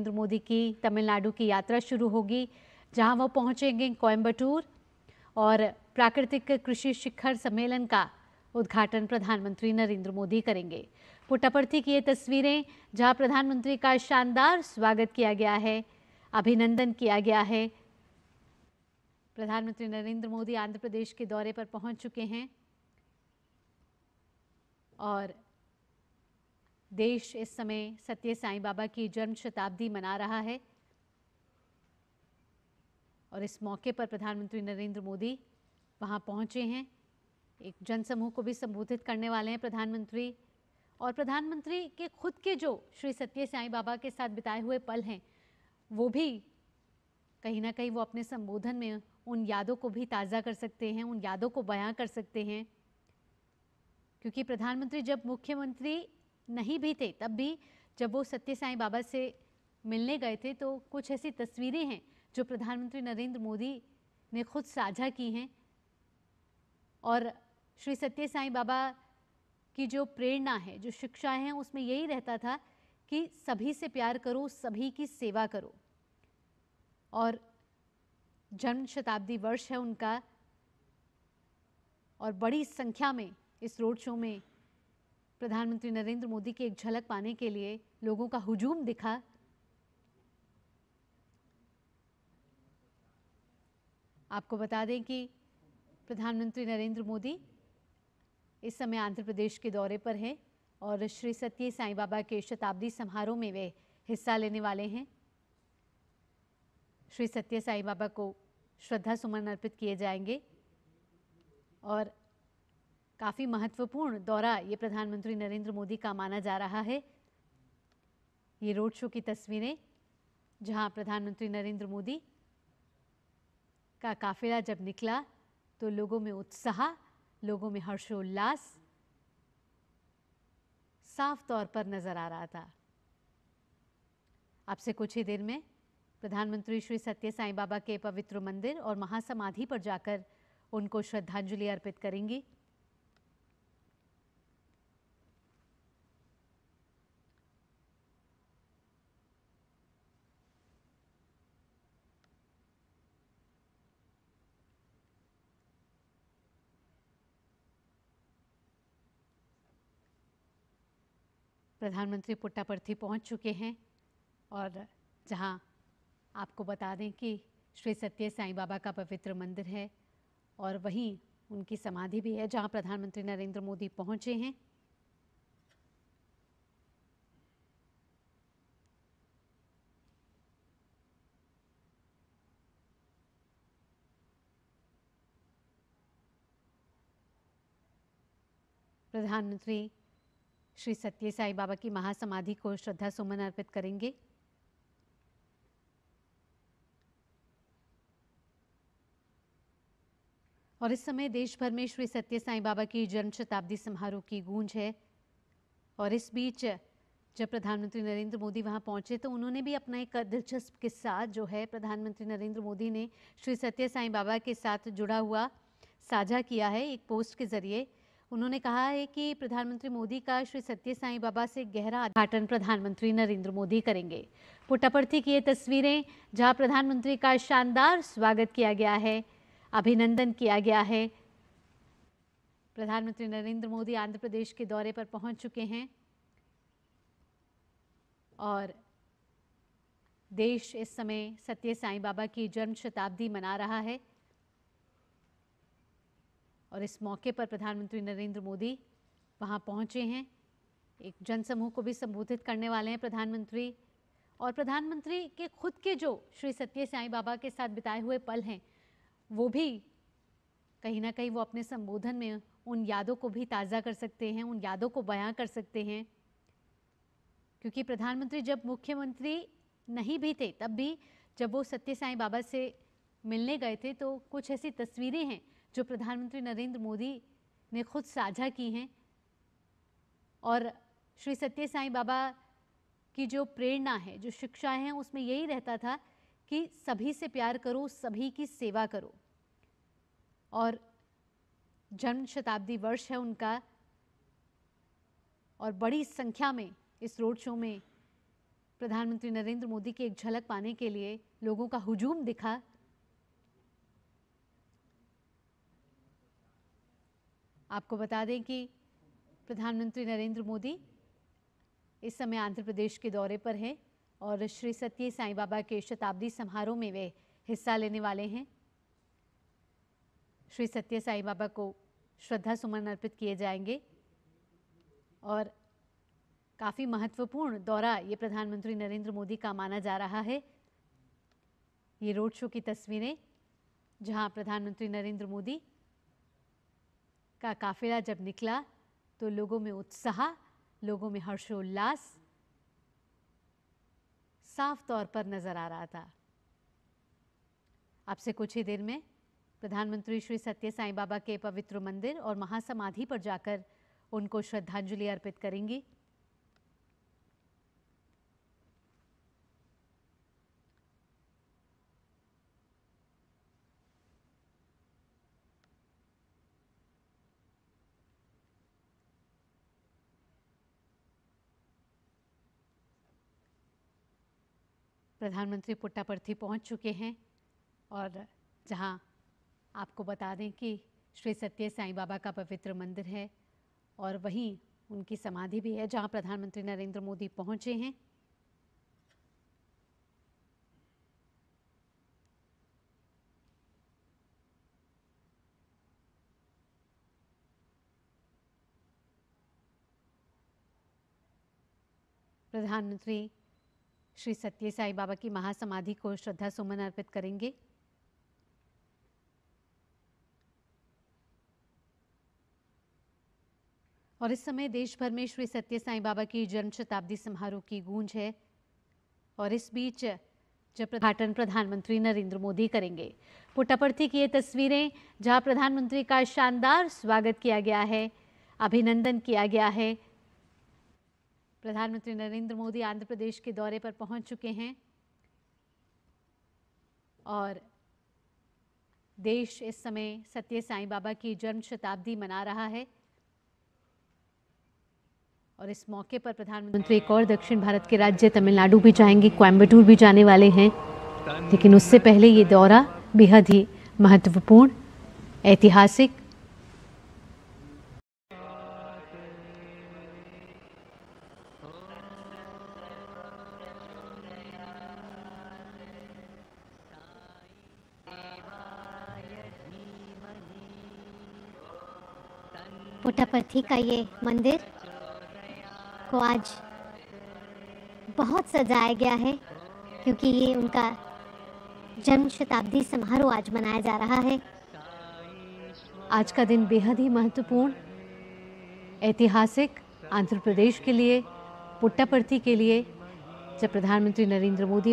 नरेंद्र मोदी की तमिलनाडु की यात्रा शुरू होगी, जहां वो पहुंचेंगे कोयम्बटूर और प्राकृतिक कृषि शिखर सम्मेलन का उद्घाटन प्रधानमंत्री नरेंद्र मोदी करेंगे। पुट्टपर्थी की ये तस्वीरें जहां प्रधानमंत्री का शानदार स्वागत किया गया है, अभिनंदन किया गया है। प्रधानमंत्री नरेंद्र मोदी आंध्र प्रदेश के दौरे पर पहुंच चुके हैं और देश इस समय सत्य साईं बाबा की जन्म शताब्दी मना रहा है और इस मौके पर प्रधानमंत्री नरेंद्र मोदी वहां पहुंचे हैं। एक जनसमूह को भी संबोधित करने वाले हैं प्रधानमंत्री, और प्रधानमंत्री के खुद के जो श्री सत्य साईं बाबा के साथ बिताए हुए पल हैं, वो भी कहीं ना कहीं वो अपने संबोधन में उन यादों को भी ताज़ा कर सकते हैं, उन यादों को बयां कर सकते हैं। क्योंकि प्रधानमंत्री जब मुख्यमंत्री नहीं भी थे, तब भी जब वो सत्य साईं बाबा से मिलने गए थे, तो कुछ ऐसी तस्वीरें हैं जो प्रधानमंत्री नरेंद्र मोदी ने खुद साझा की हैं। और श्री सत्य साईं बाबा की जो प्रेरणा है, जो शिक्षा है, उसमें यही रहता था कि सभी से प्यार करो, सभी की सेवा करो। और जन्म शताब्दी वर्ष है उनका, और बड़ी संख्या में इस रोड शो में प्रधानमंत्री नरेंद्र मोदी की एक झलक पाने के लिए लोगों का हुजूम दिखा। आपको बता दें कि प्रधानमंत्री नरेंद्र मोदी इस समय आंध्र प्रदेश के दौरे पर हैं और श्री सत्य साईं बाबा के शताब्दी समारोह में वे हिस्सा लेने वाले हैं। श्री सत्य साईं बाबा को श्रद्धा सुमन अर्पित किए जाएंगे और काफ़ी महत्वपूर्ण दौरा ये प्रधानमंत्री नरेंद्र मोदी का माना जा रहा है। ये रोड शो की तस्वीरें जहां प्रधानमंत्री नरेंद्र मोदी का काफिला जब निकला तो लोगों में उत्साह, लोगों में हर्षोल्लास साफ तौर पर नजर आ रहा था। अब से कुछ ही देर में प्रधानमंत्री श्री सत्य साईं बाबा के पवित्र मंदिर और महासमाधि पर जाकर उनको श्रद्धांजलि अर्पित करेंगी। प्रधानमंत्री पुट्टपर्थी पहुंच चुके हैं और जहां आपको बता दें कि श्री सत्य साईं बाबा का पवित्र मंदिर है और वहीं उनकी समाधि भी है, जहां प्रधानमंत्री नरेंद्र मोदी पहुंचे हैं। प्रधानमंत्री श्री सत्य साईं बाबा की महासमाधि को श्रद्धा सुमन अर्पित करेंगे। और इस समय देश भर में श्री सत्य साईं बाबा की जन्म शताब्दी समारोह की गूंज है। और इस बीच जब प्रधानमंत्री नरेंद्र मोदी वहां पहुंचे तो उन्होंने भी अपना एक दिलचस्प किस्सा जो है प्रधानमंत्री नरेंद्र मोदी ने श्री सत्य साईं बाबा के साथ जुड़ा हुआ साझा किया है एक पोस्ट के जरिए। उन्होंने कहा है कि प्रधानमंत्री मोदी का श्री सत्य साईं बाबा से गहरा उद्घाटन प्रधानमंत्री नरेंद्र मोदी करेंगे। पुट्टपर्थी की ये तस्वीरें जहां प्रधानमंत्री का शानदार स्वागत किया गया है, अभिनंदन किया गया है। प्रधानमंत्री नरेंद्र मोदी आंध्र प्रदेश के दौरे पर पहुंच चुके हैं और देश इस समय सत्य साईं बाबा की जन्म शताब्दी मना रहा है और इस मौके पर प्रधानमंत्री नरेंद्र मोदी वहां पहुंचे हैं। एक जनसमूह को भी संबोधित करने वाले हैं प्रधानमंत्री, और प्रधानमंत्री के खुद के जो श्री सत्य साईं बाबा के साथ बिताए हुए पल हैं, वो भी कहीं ना कहीं वो अपने संबोधन में उन यादों को भी ताज़ा कर सकते हैं, उन यादों को बयां कर सकते हैं। क्योंकि प्रधानमंत्री जब मुख्यमंत्री नहीं भी थे, तब भी जब वो सत्य साईं बाबा से मिलने गए थे, तो कुछ ऐसी तस्वीरें हैं जो प्रधानमंत्री नरेंद्र मोदी ने खुद साझा की हैं। और श्री सत्य साईं बाबा की जो प्रेरणा है, जो शिक्षा है, उसमें यही रहता था कि सभी से प्यार करो, सभी की सेवा करो। और जन्म शताब्दी वर्ष है उनका, और बड़ी संख्या में इस रोड शो में प्रधानमंत्री नरेंद्र मोदी की एक झलक पाने के लिए लोगों का हुजूम दिखा। आपको बता दें कि प्रधानमंत्री नरेंद्र मोदी इस समय आंध्र प्रदेश के दौरे पर हैं और श्री सत्य साईं बाबा के शताब्दी समारोह में वे हिस्सा लेने वाले हैं। श्री सत्य साईं बाबा को श्रद्धा सुमन अर्पित किए जाएंगे और काफ़ी महत्वपूर्ण दौरा ये प्रधानमंत्री नरेंद्र मोदी का माना जा रहा है। ये रोड शो की तस्वीरें जहां प्रधानमंत्री नरेंद्र मोदी का काफिला जब निकला तो लोगों में उत्साह, लोगों में हर्षोल्लास साफ तौर पर नजर आ रहा था। अब से कुछ ही देर में प्रधानमंत्री श्री सत्य साईं बाबा के पवित्र मंदिर और महासमाधि पर जाकर उनको श्रद्धांजलि अर्पित करेंगी। प्रधानमंत्री पुट्टापर्थी पहुंच चुके हैं और जहां आपको बता दें कि श्री सत्य साईं बाबा का पवित्र मंदिर है और वहीं उनकी समाधि भी है जहां प्रधानमंत्री नरेंद्र मोदी पहुंचे हैं। प्रधानमंत्री श्री सत्य साईं बाबा की महासमाधि को श्रद्धा सुमन अर्पित करेंगे। और इस समय देश भर में श्री सत्य साईं बाबा की जन्म शताब्दी समारोह की गूंज है और इस बीच जब उद्घाटन प्रधानमंत्री नरेंद्र मोदी करेंगे। पुट्टापर्थी की ये तस्वीरें जहां प्रधानमंत्री का शानदार स्वागत किया गया है, अभिनंदन किया गया है। प्रधानमंत्री नरेंद्र मोदी आंध्र प्रदेश के दौरे पर पहुंच चुके हैं और देश इस समय सत्य साईं बाबा की जन्म शताब्दी मना रहा है और इस मौके पर प्रधानमंत्री एक और दक्षिण भारत के राज्य तमिलनाडु भी जाएंगे, कोयम्बटूर भी जाने वाले हैं। लेकिन उससे पहले ये दौरा बेहद ही महत्वपूर्ण, ऐतिहासिक पुट्टापर्थी का ये मंदिर को आज बहुत सजाया गया है क्योंकि ये उनका जन्म शताब्दी समारोह आज मनाया जा रहा है। आज का दिन बेहद ही महत्वपूर्ण, ऐतिहासिक आंध्र प्रदेश के लिए, पुट्टापर्थी के लिए, जब प्रधानमंत्री नरेंद्र मोदी